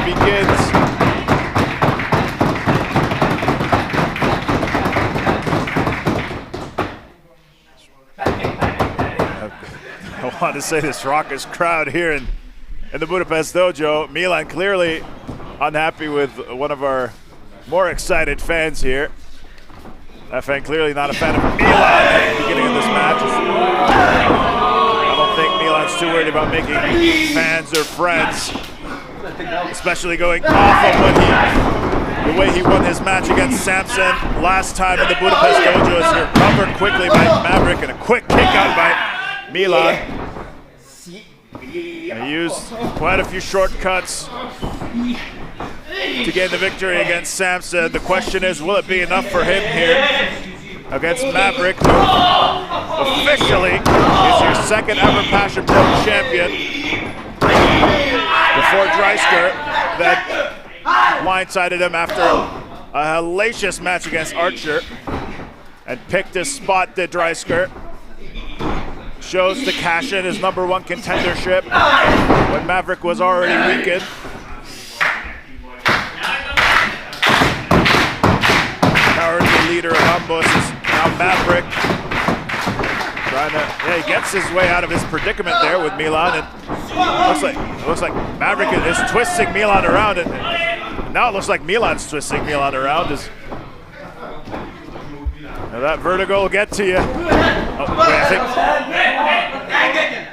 begins. I want to say this raucous crowd here in the Budapest dojo. Mylan clearly unhappy with one of our more excited fans here. That fan clearly not a fan of Mylan at the beginning of this match. I don't think Milan's too worried about making fans or friends, especially going off of the way he won his match against Samson last time in the Budapest dojo. Is here covered quickly by Maverick and a quick kick out by Mylan. He used quite a few shortcuts to gain the victory against Samson. The question is, will it be enough for him here against Maverick, who officially is your second ever Passion Pro champion before Dreisker that blindsided him after a hellacious match against Archer and picked his spot, did Dreisker. Chose to cash in his #1 contendership when Maverick was already weakened. Cowardly leader of Ambos is now Maverick. He gets his way out of his predicament there with Mylan, and it looks like Maverick is twisting Mylan around, and now it looks like Milan's twisting Mylan around. Now that vertigo will get to you. Oh, wait,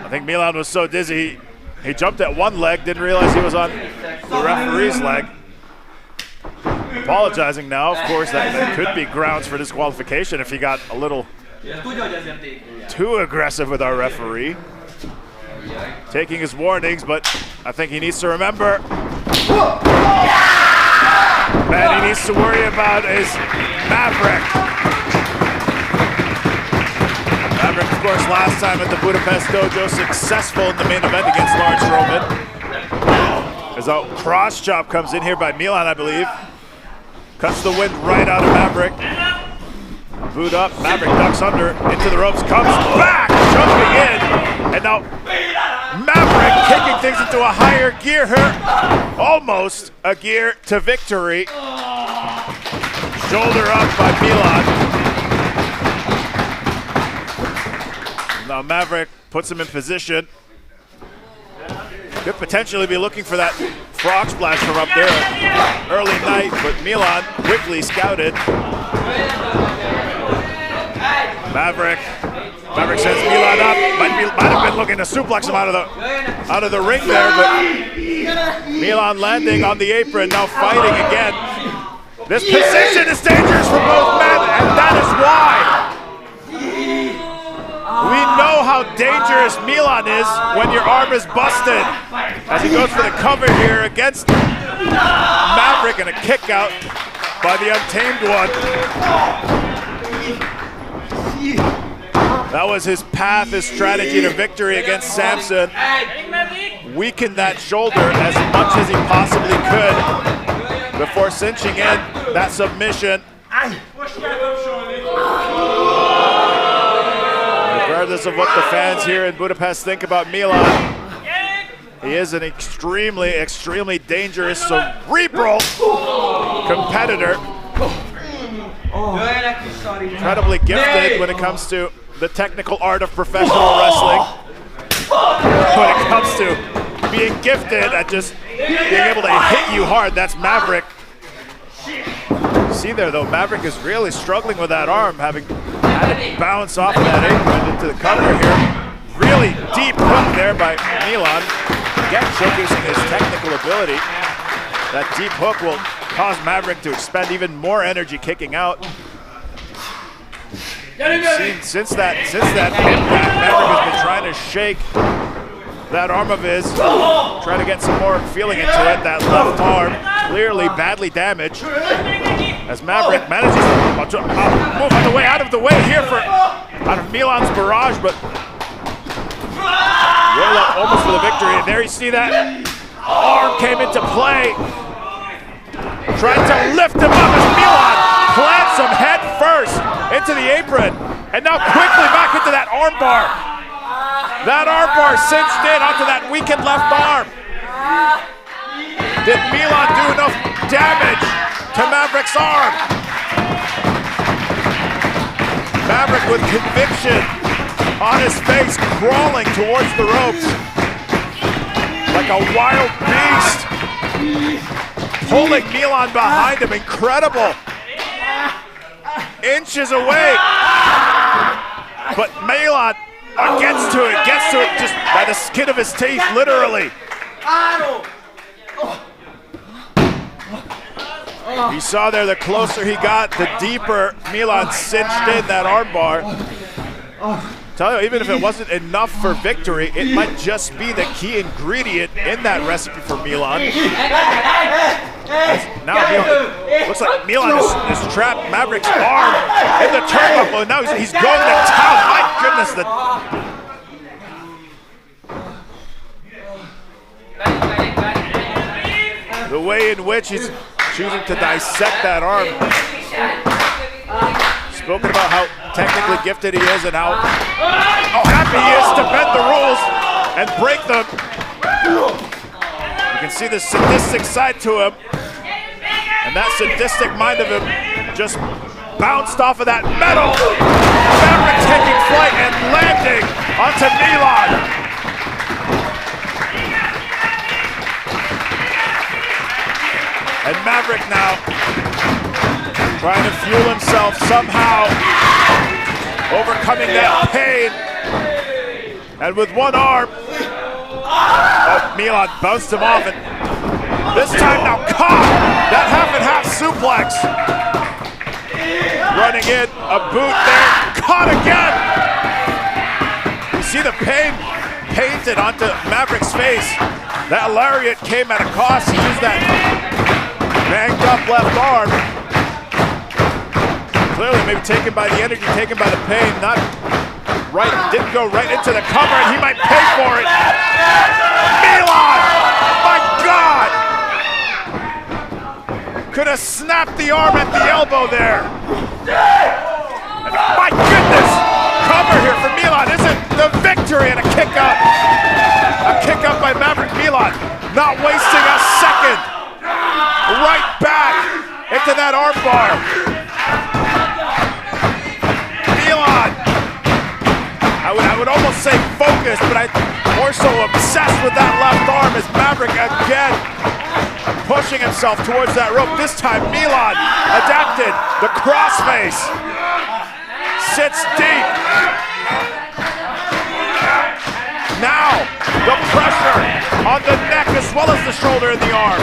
I think Mylan was so dizzy he jumped at one leg, didn't realize he was on the referee's leg. Apologizing now, of course, that could be grounds for disqualification if he got a little too aggressive with our referee. Taking his warnings, but I think he needs to remember. Man he needs to worry about is Maverick. Maverick, of course, last time at the Budapest dojo, successful in the main event against Lawrence Roman. As a cross chop comes in here by Mylan, I believe. Cuts the wind right out of Maverick. Boot up, Maverick ducks under, into the ropes, comes back, jumping in. And now Maverick kicking things into a higher gear here. Almost a gear to victory. Shoulder up by Mylan. Now Maverick puts him in position. Could potentially be looking for that frog splash from up there early night, but Mylan quickly scouted. Maverick sends Mylan up. Might have been looking to suplex him out of the ring there, but Mylan landing on the apron, now fighting again. This position is dangerous for both men, and that is why. We know how dangerous Mylan is when your arm is busted. As he goes for the cover here against Maverick, and a kick out by the Untamed One. That was his path, his strategy to victory against Samson. Weakened that shoulder as much as he possibly could before cinching in that submission. Regardless of what the fans here in Budapest think about Mylan, he is an extremely, extremely dangerous, cerebral competitor. Incredibly gifted when it comes to the technical art of professional wrestling. When it comes to being gifted at just being able to hit you hard, that's Maverick. See there though, Maverick is really struggling with that arm, having had it bounce off that apron into the cover here. Really deep hook there by Mylan. Again, showcasing his technical ability. That deep hook will cause Maverick to expend even more energy kicking out. We've seen since that impact, Maverick has been trying to shake that arm of his, trying to get some more feeling into it. That left arm clearly badly damaged. As Maverick manages to move out of the way here out of Milan's barrage, but roll up almost for the victory. And there you see that arm came into play. Tried to lift him up as Mylan plants him head first into the apron. And now quickly back into that arm bar. That arm bar cinched in onto that weakened left arm. Did Mylan do enough damage to Maverick's arm? Maverick with conviction on his face, crawling towards the ropes like a wild beast, pulling Mylan behind him. Incredible. Inches away. But Mylan gets to it just by the skin of his teeth, literally. You saw there, the closer he got, the deeper Mylan cinched in that armbar. Tell you, even if it wasn't enough for victory, it might just be the key ingredient in that recipe for Mylan. Now Mylan, looks like Mylan is trapped Maverick's arm in the turnbuckle, and now he's going to town. My goodness, the way in which he's choosing to dissect that arm. Spoken about how technically gifted he is and how happy he is to bend the rules and break them. You can see the sadistic side to him, and that sadistic mind of him just bounced off of that metal. Maverick taking flight and landing onto Mylan. And Maverick now trying to fuel himself somehow, overcoming that pain. And with one arm, Mylan bounced him off, and this time now caught that half and half suplex. Running in, a boot there, caught again. You see the pain painted onto Maverick's face. That lariat came at a cost. He used that banged up left arm. Clearly maybe taken by the energy, taken by the pain, not right, didn't go right into the cover, and he might pay for it. Mylan! My God! Could have snapped the arm at the elbow there. And my goodness! Cover here for Mylan. Is it the victory and a kick up? A kick up by Maverick. Mylan not wasting a second. Right back into that arm bar. Mylan, I would almost say focused, but I'm more so obsessed with that left arm as Maverick again pushing himself towards that rope. This time Mylan adapted the crossface, sits deep. Now the pressure on the neck as well as the shoulder and the arm.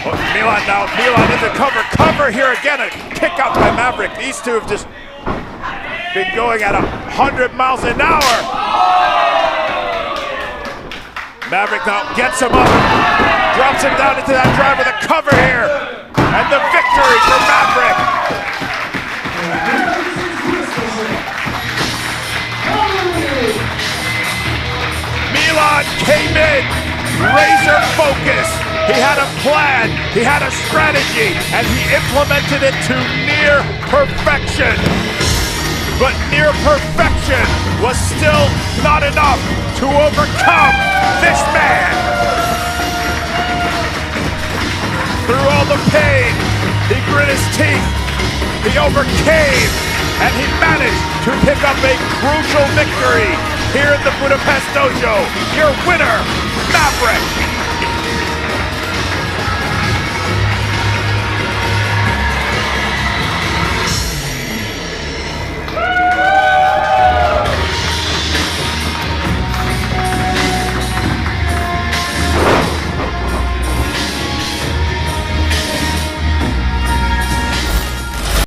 Mylan now, Mylan into cover here again, a kick out by Maverick. These two have just been going at 100 miles an hour. Maverick now gets him up, drops him down into that drive with a cover here, and the victory for Maverick. Mylan came in, razor focused. He had a plan, he had a strategy, and he implemented it to near perfection. But near perfection was still not enough to overcome this man. Through all the pain, he grit his teeth, he overcame, and he managed to pick up a crucial victory here in the Budapest Dojo. Your winner, Maverick.